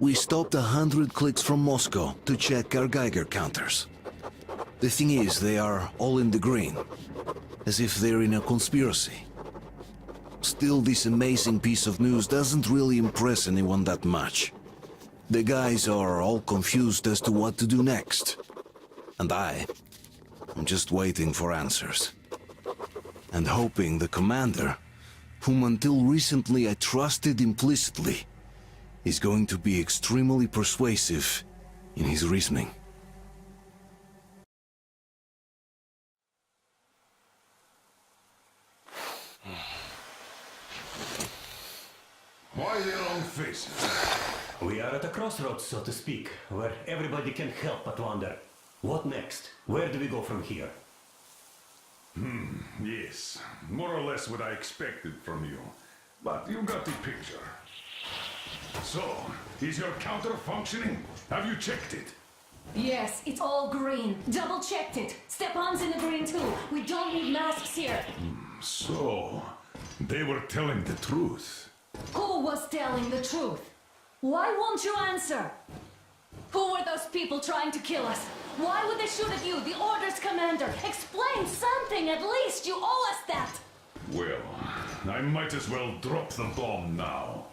We stopped 100 clicks from Moscow to check our Geiger counters. The thing is, they are all in the green, as if they're in a conspiracy. Still, this amazing piece of news doesn't really impress anyone that much. The guys are all confused as to what to do next. And I'm just waiting for answers. And hoping the commander, whom until recently I trusted implicitly, is going to be extremely persuasive in his reasoning. Why the long faces? We are at a crossroads, so to speak, where everybody can help but wonder. What next? Where do we go from here? Yes, more or less what I expected from you. But you got the picture. So, is your counter functioning? Have you checked it? Yes, it's all green. Double checked it. Stepan's in the green too. We don't need masks here. So, they were telling the truth. Who was telling the truth? Why won't you answer? Who were those people trying to kill us? Why would they shoot at you, the Order's commander? Explain something, at least! You owe us that! Well, I might as well drop the bomb now.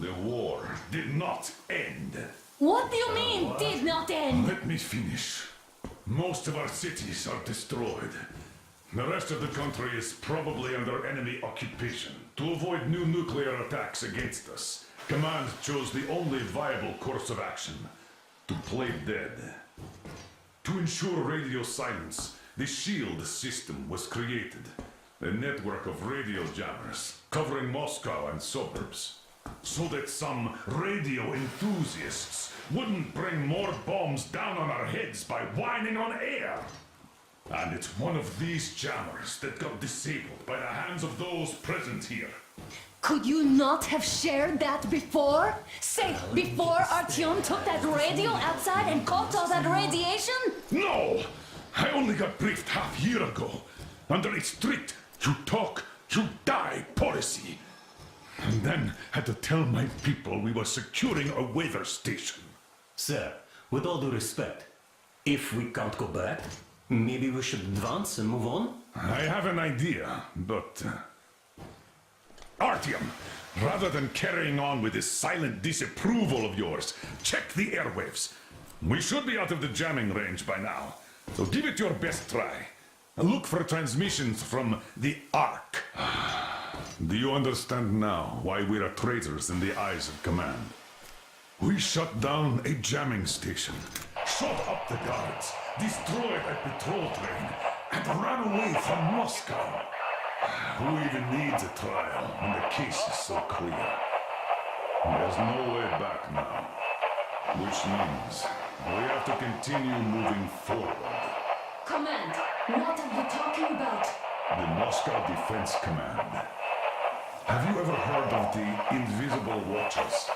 The war did not end. What do you mean, did not end? Let me finish. Most of our cities are destroyed. The rest of the country is probably under enemy occupation. To avoid new nuclear attacks against us, Command chose the only viable course of action: to play dead. To ensure radio silence, the SHIELD system was created. A network of radio jammers covering Moscow and suburbs. So that some radio enthusiasts wouldn't bring more bombs down on our heads by whining on air. And it's one of these jammers that got disabled by the hands of those present here. Could you not have shared that before? Say, before Artyom took that radio outside and caught all that radiation? No! I only got briefed half year ago. Under a strict, you talk, you die policy. And then had to tell my people we were securing a weather station. Sir, with all due respect, if we can't go back, maybe we should advance and move on? I have an idea, but... Artyom, rather than carrying on with this silent disapproval of yours, check the airwaves. We should be out of the jamming range by now, so give it your best try. Look for transmissions from the Ark. Do you understand now why we are traitors in the eyes of Command? We shut down a jamming station, shot up the guards, destroyed a patrol train, and ran away from Moscow. Who even needs a trial when the case is so clear? There's no way back now, which means we have to continue moving forward. Command, what are you talking about? The Moscow Defense Command. Have you ever heard of the Invisible Watchers?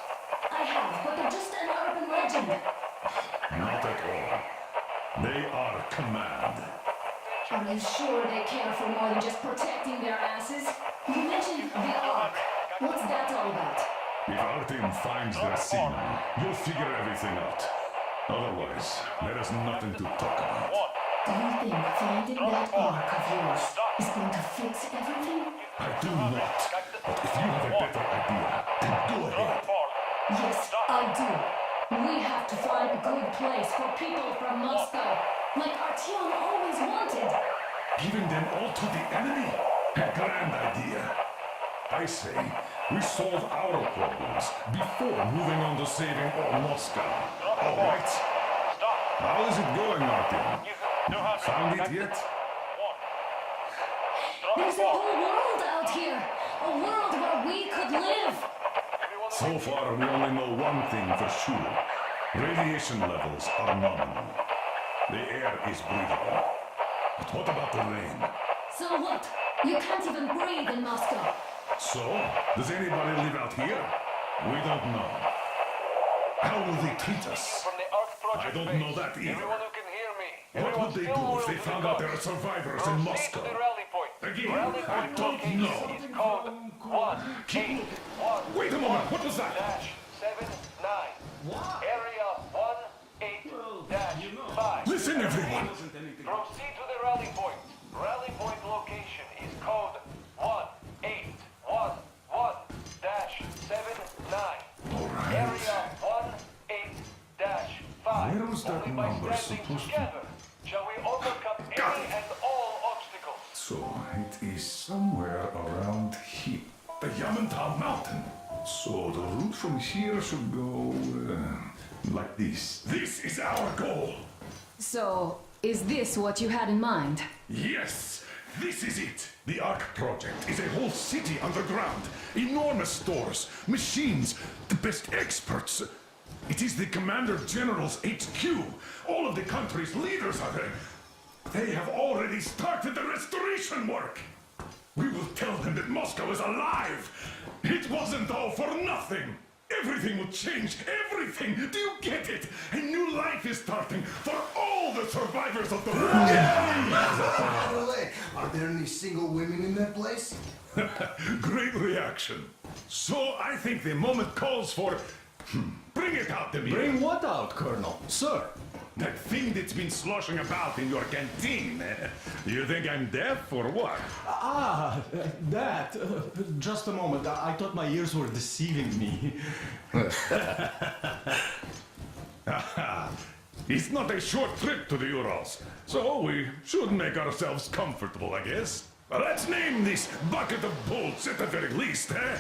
I have, but they're just an urban legend. Not at all. They are Command. Are you sure they care for more than just protecting their asses? You mentioned the Ark. What's that all about? If Artyom finds their signal, you'll figure everything out. Otherwise, there is nothing to talk about. Do you think finding that Ark of yours is going to fix everything? I do not. But if you have a better idea, then go ahead. Yes, I do. We have to find a good place for people from Moscow, like Artyom always wanted. Giving them all to the enemy? A grand idea. I say, we solve our problems before moving on to saving all Moscow. All right? How is it going, Artyom? Found it yet? There's a whole world out here. A world where we could live. So far, we only know one thing for sure. Radiation levels are nominal. The air is breathable. But what about the rain? So what? You can't even breathe in Moscow. So, does anybody live out here? We don't know. How will they treat us? I don't know that either. What would they do if they found out there are survivors in Moscow? Again, I don't know. Wait a moment, what was that? Area 18-5. Listen, everyone! Proceed to the rally point. Rally point location is code 1811-79. Area 18-5. Where was that Only by number standing supposed to- together shall we overcome Got any it. and all obstacles. So it is somewhere around here. The Yamantau Mountain. So the route from here should go like this. This is our goal. So, is this what you had in mind? Yes, this is it. The Ark Project is a whole city underground. Enormous stores, machines, the best experts. It is the Commander General's HQ. All of the country's leaders are there. They have already started the restoration work. We will tell them that Moscow is alive. It wasn't all for nothing. Everything will change. Everything. Do you get it? A new life is starting for all the survivors of the war. By the way, are there any single women in that place? Great reaction. So I think the moment calls for... Bring it out, Demir. Bring what out, Colonel? Sir? That thing that's been sloshing about in your canteen. You think I'm deaf or what? That. Just a moment. I thought my ears were deceiving me. It's not a short trip to the Urals, so we should make ourselves comfortable, I guess. Let's name this bucket of bolts at the very least, eh?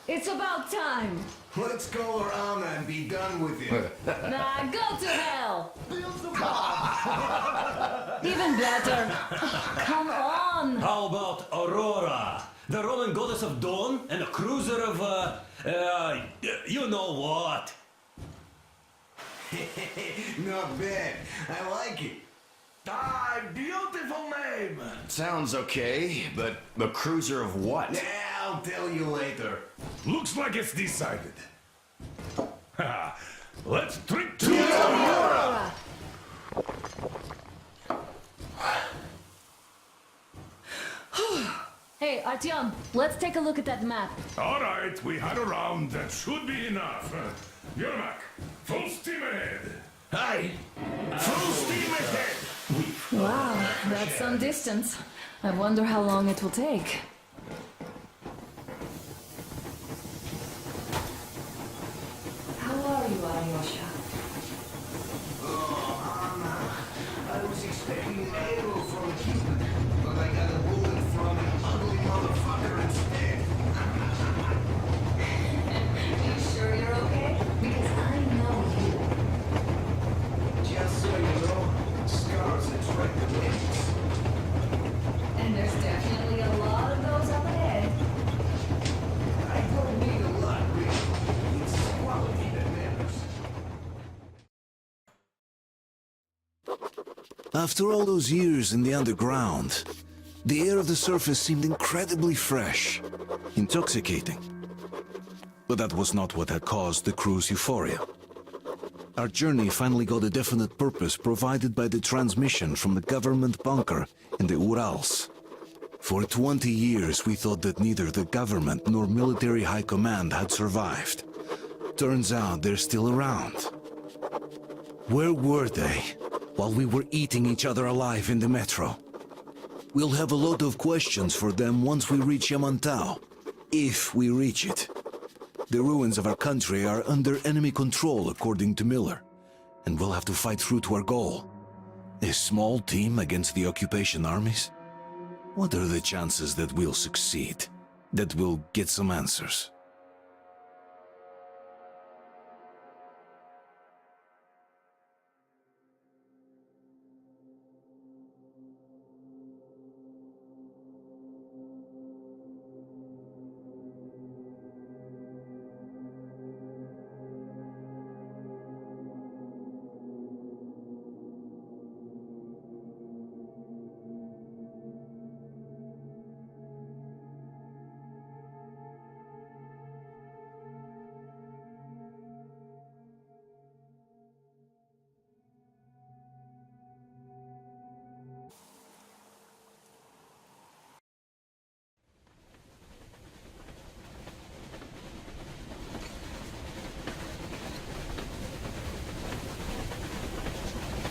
It's about time! Let's go around and be done with it. Nah, go to hell! Even better. Come on! How about Aurora? The Roman goddess of dawn and a cruiser of, you know what? Not bad. I like it. Ah, beautiful name. Sounds okay, but the cruiser of what? Yeah, I'll tell you later. Looks like it's decided. Let's drink to Aurora! Hey, Artyom, let's take a look at that map. All right, we had a round. That should be enough. Yermak, full steam ahead. Hi. Full steam ahead. Wow, that's some distance. I wonder how long it will take. How are you, Alyosha? I was expecting an arrow from Cupid, but I got a bullet from an ugly motherfucker instead. You sure you're okay? Because I know you. Just so you know, scars attract the ladies. And there's definitely a lot of those up ahead. I don't need a lot, really. It's quality that matters. After all those years in the underground, the air of the surface seemed incredibly fresh, intoxicating. But that was not what had caused the crew's euphoria. Our journey finally got a definite purpose provided by the transmission from the government bunker in the Urals. For 20 years we thought that neither the government nor military high command had survived. Turns out they're still around. Where were they while we were eating each other alive in the metro? We'll have a lot of questions for them once we reach Yamantau, if we reach it. The ruins of our country are under enemy control, according to Miller, and we'll have to fight through to our goal. A small team against the occupation armies? What are the chances that we'll succeed? That we'll get some answers?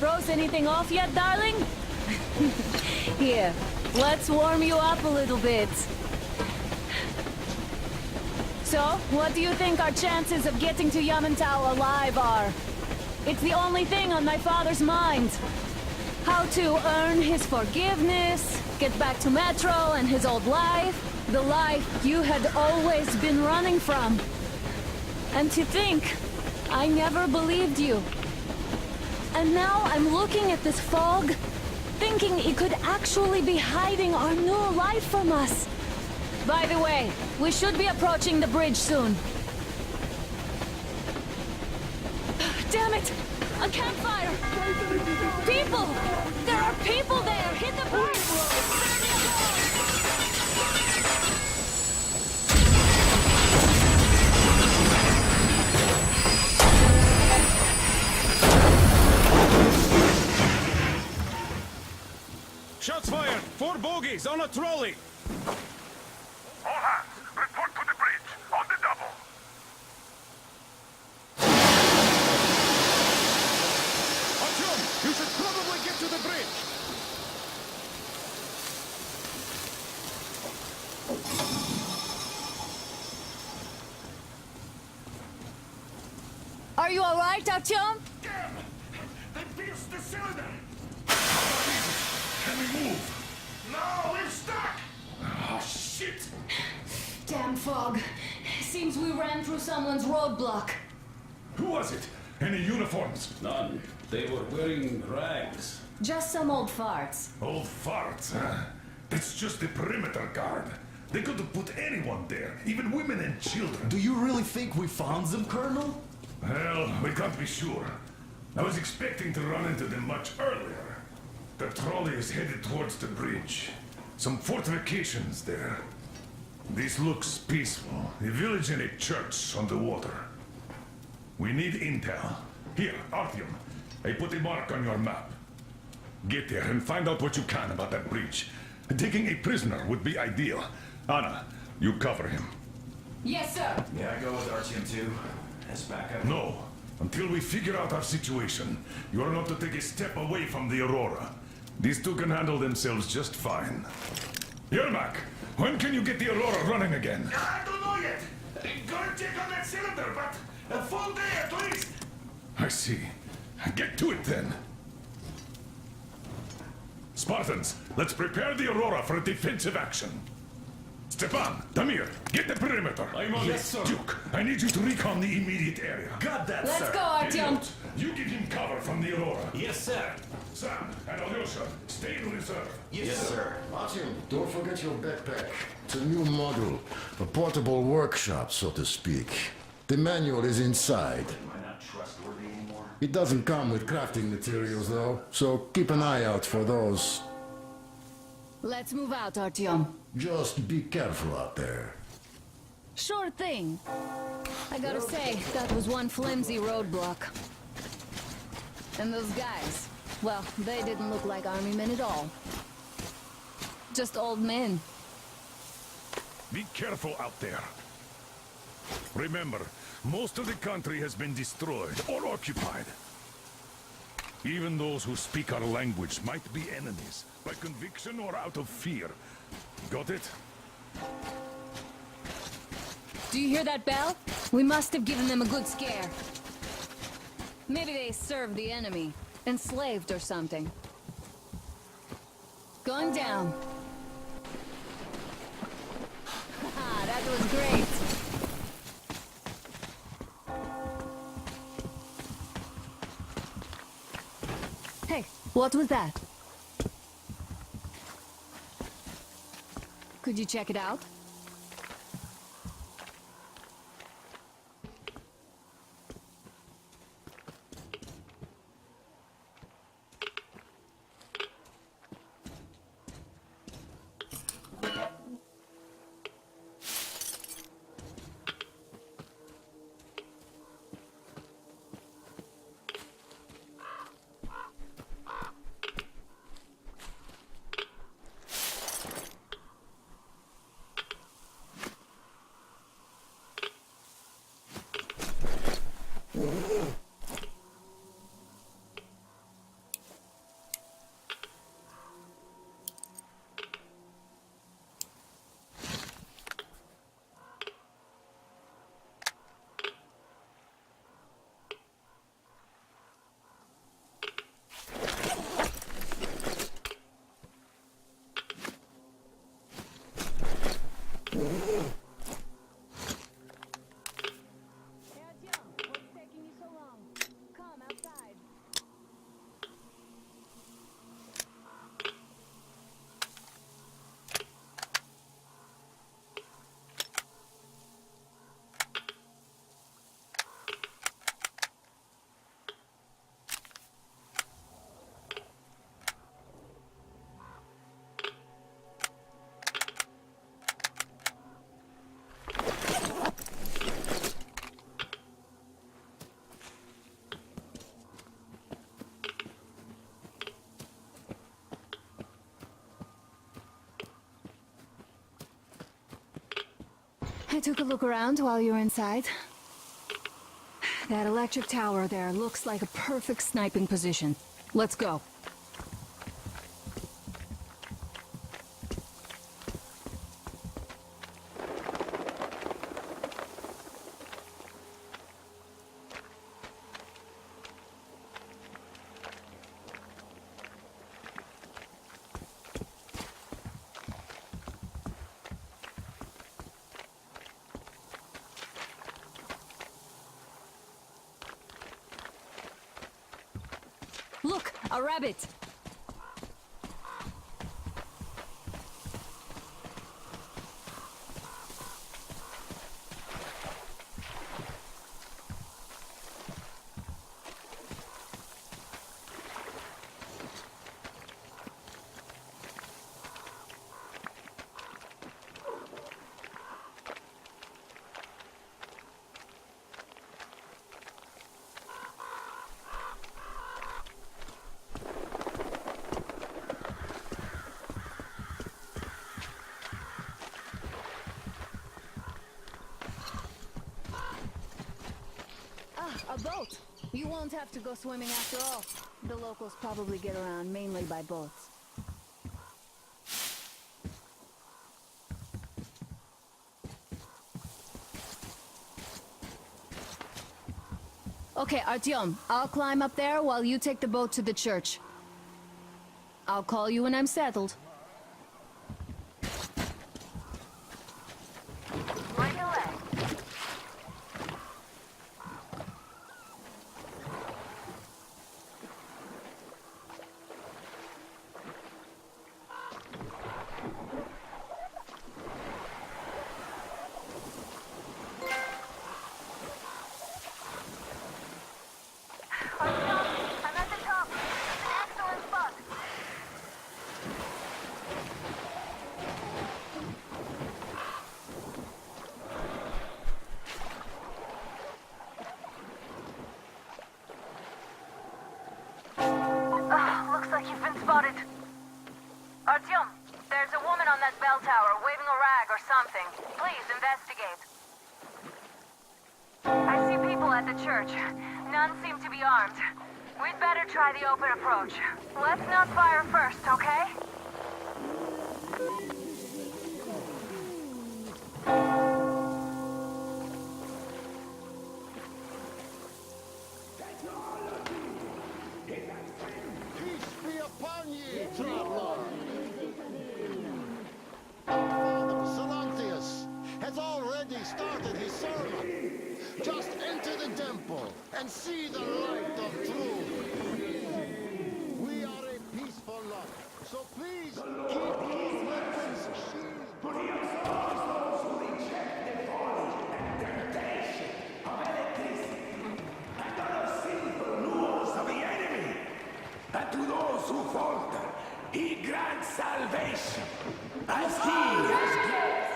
froze anything off yet, darling? Here, let's warm you up a little bit. So, what do you think our chances of getting to Yamantau alive are? It's the only thing on my father's mind. How to earn his forgiveness, get back to Metro and his old life. The life you had always been running from. And to think, I never believed you. And now I'm looking at this fog, thinking it could actually be hiding our new life from us. By the way, we should be approaching the bridge soon. Damn it! A campfire! People! There are people there! Hit the bridge! Shots fired! 4 bogies on a trolley! All hands, report to the bridge, on the double. Artyom, you should probably get to the bridge! Are you alright, Artyom? Damn! They pierced the cylinder! Can we move? No, we're stuck! Oh, shit! Damn fog. Seems we ran through someone's roadblock. Who was it? Any uniforms? None. They were wearing rags. Just some old farts. Old farts, huh? That's just the perimeter guard. They could have put anyone there, even women and children. Do you really think we found them, Colonel? Well, we can't be sure. I was expecting to run into them much earlier. The trolley is headed towards the bridge. Some fortifications there. This looks peaceful. A village and a church on the water. We need intel. Here, Artyom. I put a mark on your map. Get there and find out what you can about that bridge. Taking a prisoner would be ideal. Anna, you cover him. Yes, sir. Yeah, I go with Artyom too. As backup. No. Until we figure out our situation, you are not to take a step away from the Aurora. These two can handle themselves just fine. Yermak, when can you get the Aurora running again? I don't know yet. Gotta check on that cylinder, but a full day at least. I see. Get to it then. Spartans, let's prepare the Aurora for a defensive action. Stepan, Damir, get the perimeter. I'm on it, sir. Duke, I need you to recon the immediate area. Got that, Let's sir. go, Artyom. Idiot, you give him cover from the Aurora. Yes, sir. Sam and Alyosha, stay in reserve. Yes, sir. Artyom, don't forget your backpack. It's a new model, a portable workshop, so to speak. The manual is inside. Am I not trustworthy anymore? It doesn't come with crafting materials, though, so keep an eye out for those. Let's move out, Artyom. Just be careful out there. Sure thing. I gotta say, that was one flimsy roadblock. And those guys, well, they didn't look like army men at all. Just old men. Be careful out there. Remember, most of the country has been destroyed or occupied. Even those who speak our language might be enemies, by conviction or out of fear. Got it? Do you hear that bell? We must have given them a good scare. Maybe they served the enemy, enslaved or something. Going down. Haha, that was great. Hey, what was that? Could you check it out? took a look around while you were inside. That electric tower there looks like a perfect sniping position. Let's go. Look, a rabbit! A boat! You won't have to go swimming after all. The locals probably get around mainly by boats. Okay, Artyom, I'll climb up there while you take the boat to the church. I'll call you when I'm settled. Looks like you've been spotted. Artyom, there's a woman on that bell tower waving a rag or something. Please investigate. I see people at the church. None seem to be armed. We'd better try the open approach. Let's not fire first, okay? Peace be upon ye, traveler! Father Silantius has already started his sermon. Just enter the temple and see the light of truth. We are a peaceful lot, so please keep your weapons sheathed. But to those who falter, he grants salvation, as he has.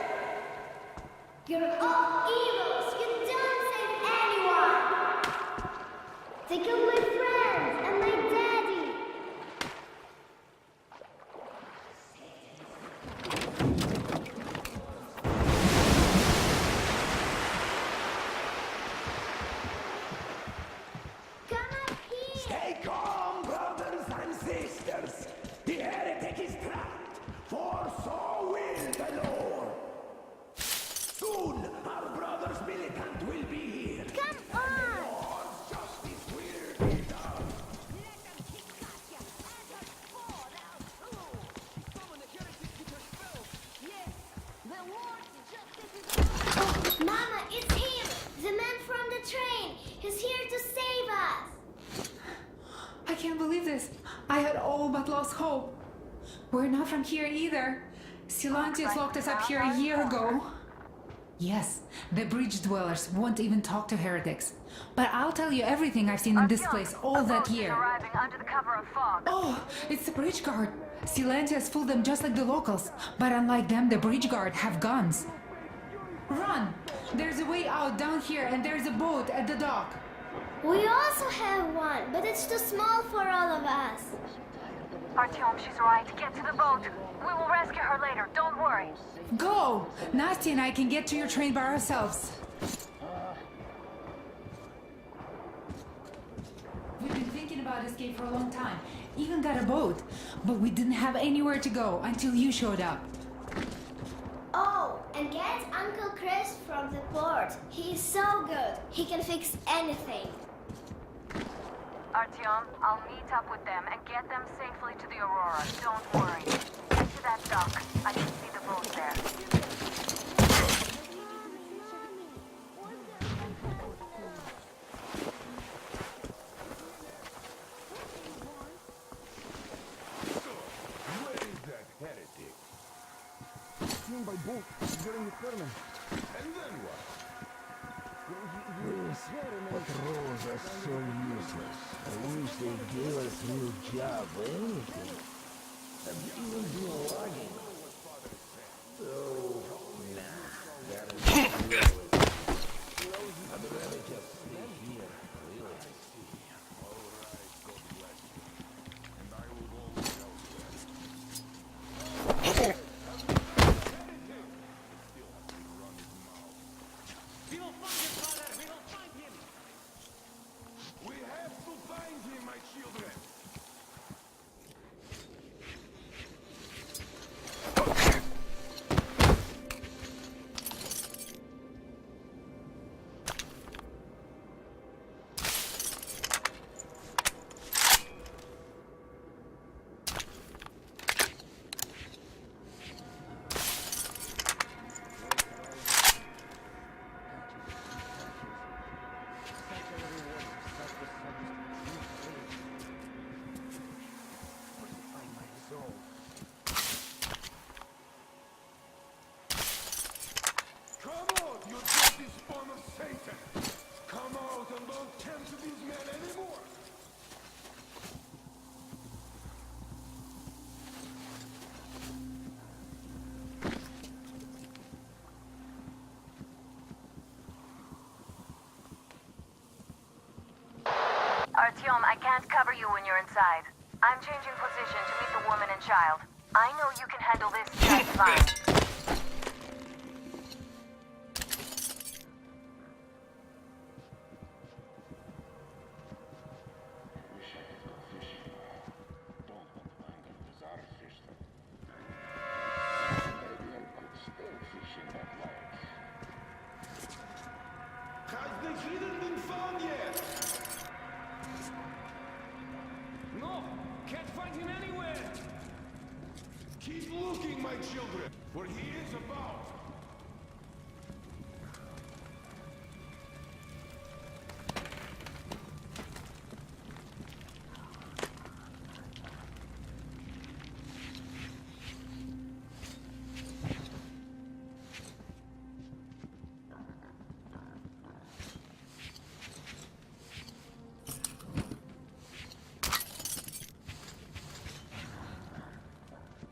You're all evils! You don't save anyone! They killed my friends and my daddy! Come up here! Stay calm, brothers and sisters. The heretic is trapped, for so will the Lord. Soon, our brother's militant will be here. Come on! Lord's justice will be done. Mama, it's him! The man from the train! He's here to save us! I can't believe this. I had all but lost hope. We're not from here either. Silantius locked us up here a year ago. Yes, the bridge dwellers won't even talk to heretics. But I'll tell you everything I've seen in this place all that year. Arriving under the cover of fog. Oh, it's the bridge guard. Silantius fooled them just like the locals. But unlike them, the bridge guard have guns. Run! There's a way out down here and there's a boat at the dock. We also have one, but it's too small for all of us. Artyom, she's right. Get to the boat. We will rescue her later. Don't worry. Go! Nasty and I can get to your train by ourselves. We've been thinking about escape for a long time. Even got a boat. But we didn't have anywhere to go until you showed up. Oh, and get Uncle Chris from the port. He's so good. He can fix anything. Artyom, I'll meet up with them and get them safely to the Aurora. Don't worry. Get to that dock. I can see the boat there. Where is that heretic? Seen by boat during the tournament. And then what? Patrols are so useless. I wish they gave us a new job or anything. I'd even do logging. So, nah, gotta deal with it. I'd rather just stay here, really. We have to find him, my children. Come out, you dirty spawn of Satan! Come out and don't tempt these men anymore! Artyom, I can't cover you when you're inside. I'm changing position to meet the woman and child. I know you can handle this just fine. Has the hidden been found yet? No, can't find him anywhere. Keep looking, my children, for he is about.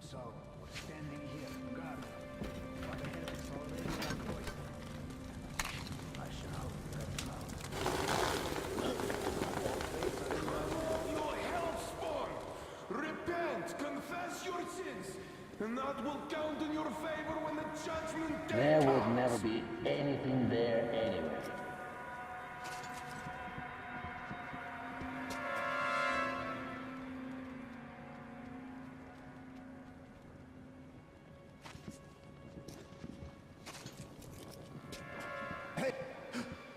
So, we're standing here, guard. But the heretic's already on voice. I shall let them out. You hellspawn! Repent, confess your sins, and that will count in your favor when the judgment day There would comes. never be anything there anyway.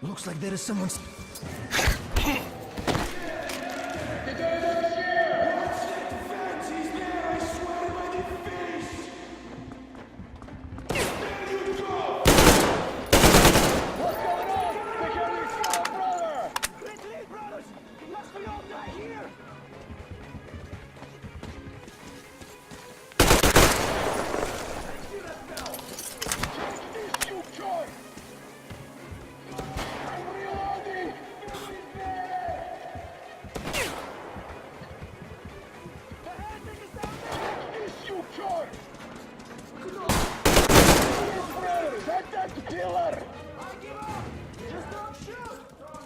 Looks like there is someone's... Fancy's there, I swear by the face! There you go! What's going on? We can reach our brother! Retreat, brothers! Lest we all die here! I see that now! Take this, you joy! I'm reloading! The heretic is down there! Take this, you joy! Take that killer! I give up! Just don't shoot!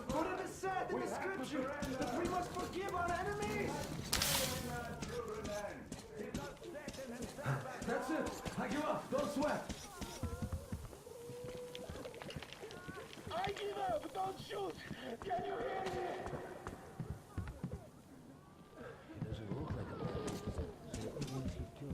For it is said in the scripture that we must forgive our enemies! Don't sweat. I give up. Don't shoot. Can you hear me? He doesn't look like a bandit, so even if he kills me, there won't be torture.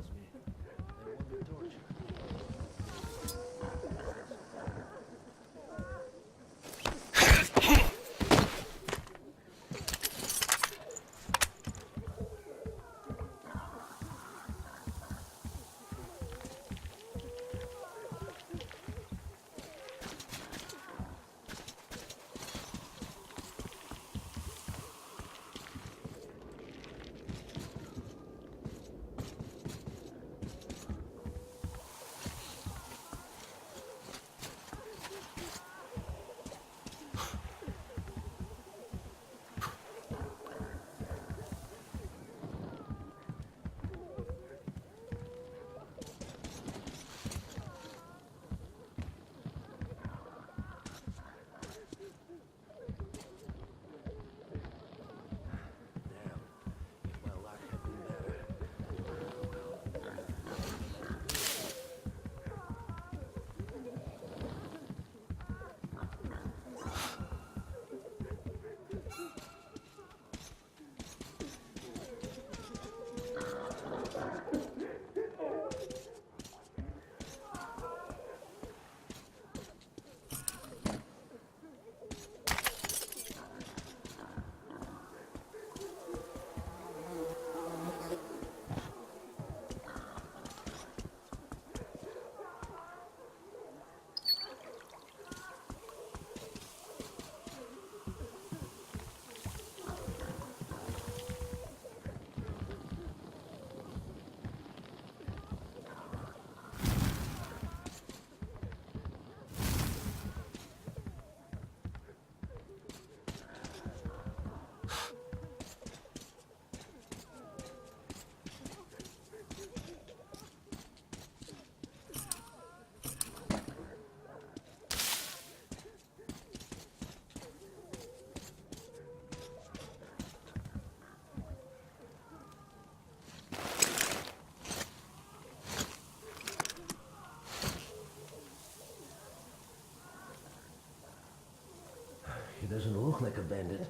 He doesn't look like a bandit,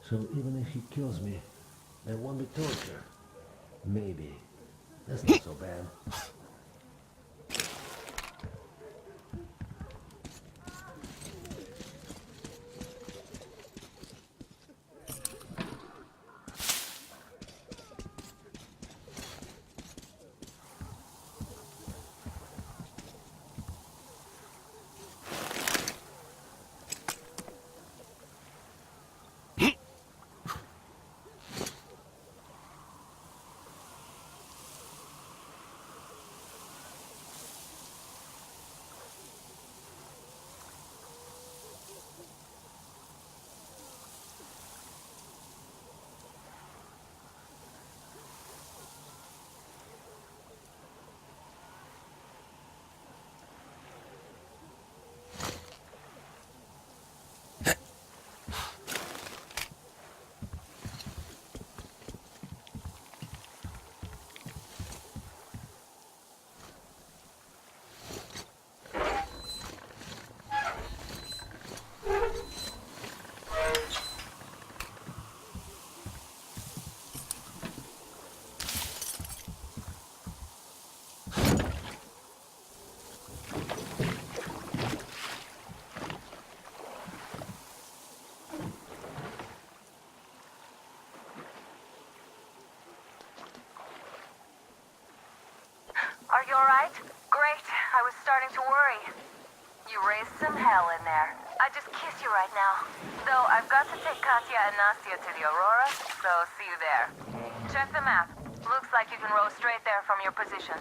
so even if he kills me, there won't be torture. Maybe. That's not so bad. Are you alright? Great. I was starting to worry. You raised some hell in there. I just kiss you right now. Though I've got to take Katya and Nastya to the Aurora, so see you there. Check the map. Looks like you can row straight there from your position.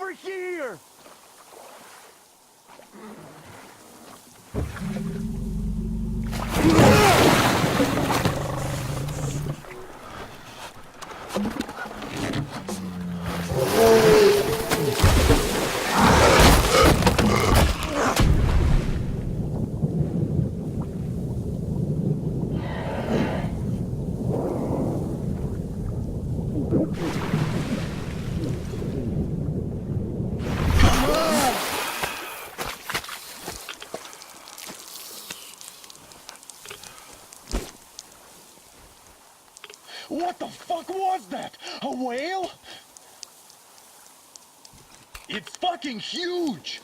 over here! What the fuck was that? A whale? It's fucking huge!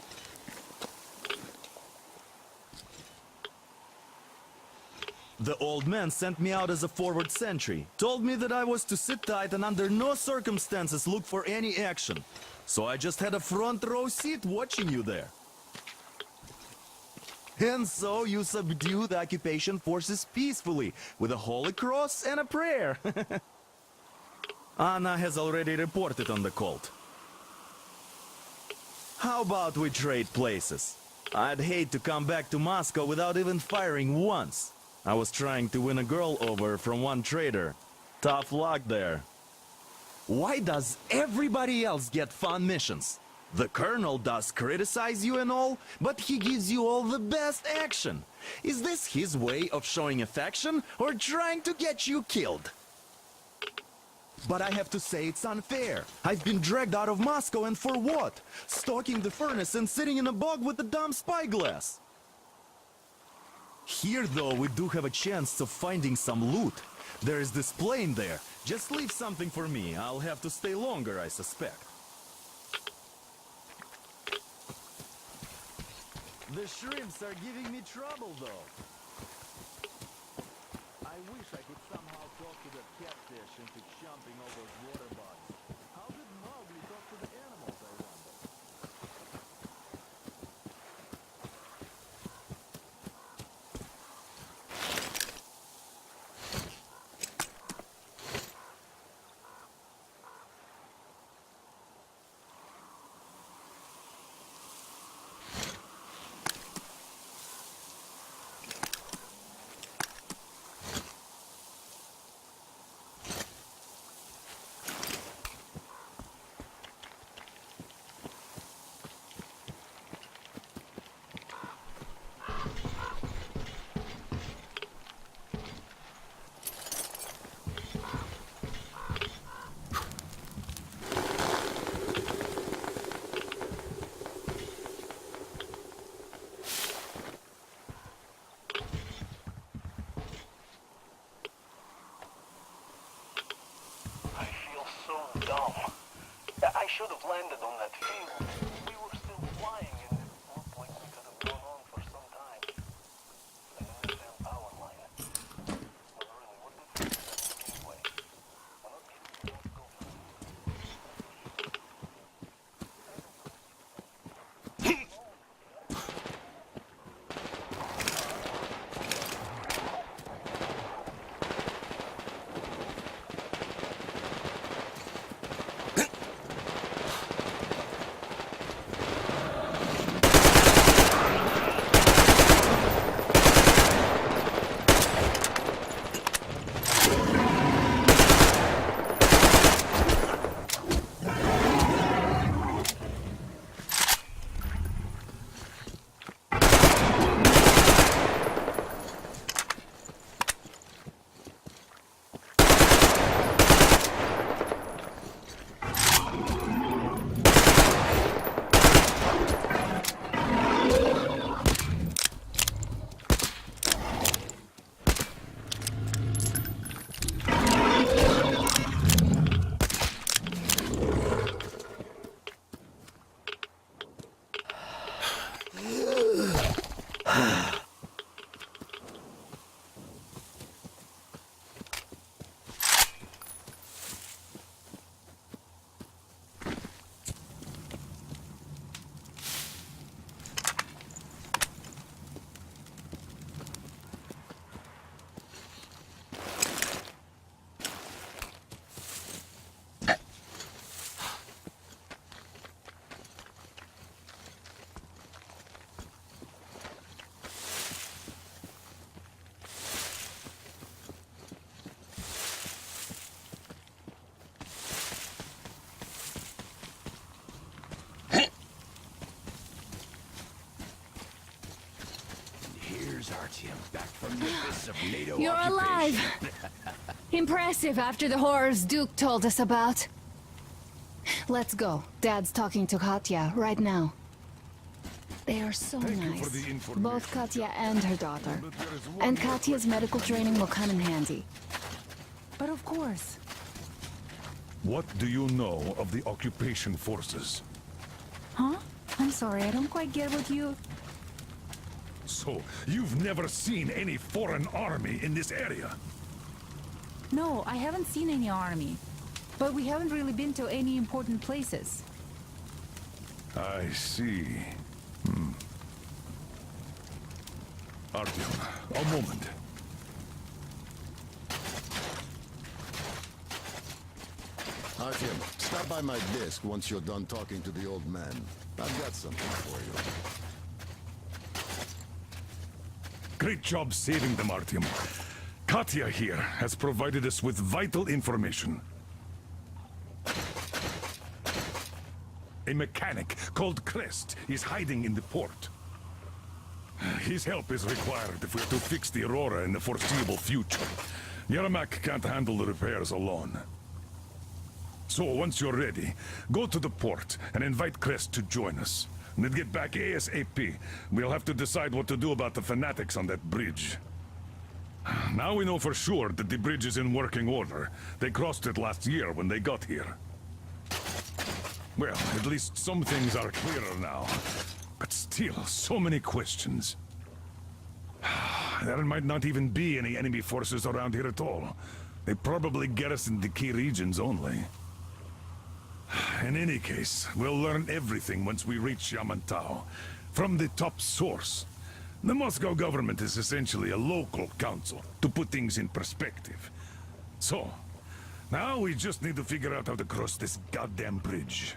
The old man sent me out as a forward sentry, told me that I was to sit tight and under no circumstances look for any action. So I just had a front row seat watching you there. And so you subdue the occupation forces peacefully, with a holy cross and a prayer. Anna has already reported on the cult. How about we trade places? I'd hate to come back to Moscow without even firing once. I was trying to win a girl over from one trader. Tough luck there. Why does everybody else get fun missions? The colonel does criticize you and all, but he gives you all the best action. Is this his way of showing affection or trying to get you killed? But I have to say it's unfair. I've been dragged out of Moscow, and for what? Stalking the furnace and sitting in a bog with a dumb spyglass. Here, though, we do have a chance of finding some loot. There is this plane there. Just leave something for me. I'll have to stay longer, I suspect. The shrimps are giving me trouble, though. I wish I could somehow talk to the catfish into jumping all those water bugs. How did Mowgli talk to the animals, I wonder? I should have landed on that field. We were still flying and it looked like we could have gone on for some time. An underground power line. But really, what difference does that make anyway? We're not getting to go for Back from the abyss of NATO You're alive! Impressive after the horrors Duke told us about. Let's go. Dad's talking to Katya right now. They are so Thank you nice. for the information. Both Katya and her daughter. But there is one And more Katya's medical training will come in handy. But of course. What do you know of the occupation forces? Huh? I'm sorry, I don't quite get what you... So, you've never seen any foreign army in this area? No, I haven't seen any army. But we haven't really been to any important places. I see. Artyom, a moment. Artyom, stop by my desk once you're done talking to the old man. I've got something for you. Great job saving them, Artyom. Katya here has provided us with vital information. A mechanic called Crest is hiding in the port. His help is required if we're to fix the Aurora in the foreseeable future. Yermak can't handle the repairs alone. So once you're ready, go to the port and invite Crest to join us. And then get back ASAP. We'll have to decide what to do about the fanatics on that bridge. Now we know for sure that the bridge is in working order. They crossed it last year when they got here. Well, at least some things are clearer now. But still, so many questions. There might not even be any enemy forces around here at all. They probably garrison the key regions only. In any case, we'll learn everything once we reach Yamantau. From the top source. The Moscow government is essentially a local council, to put things in perspective. So, now we just need to figure out how to cross this goddamn bridge.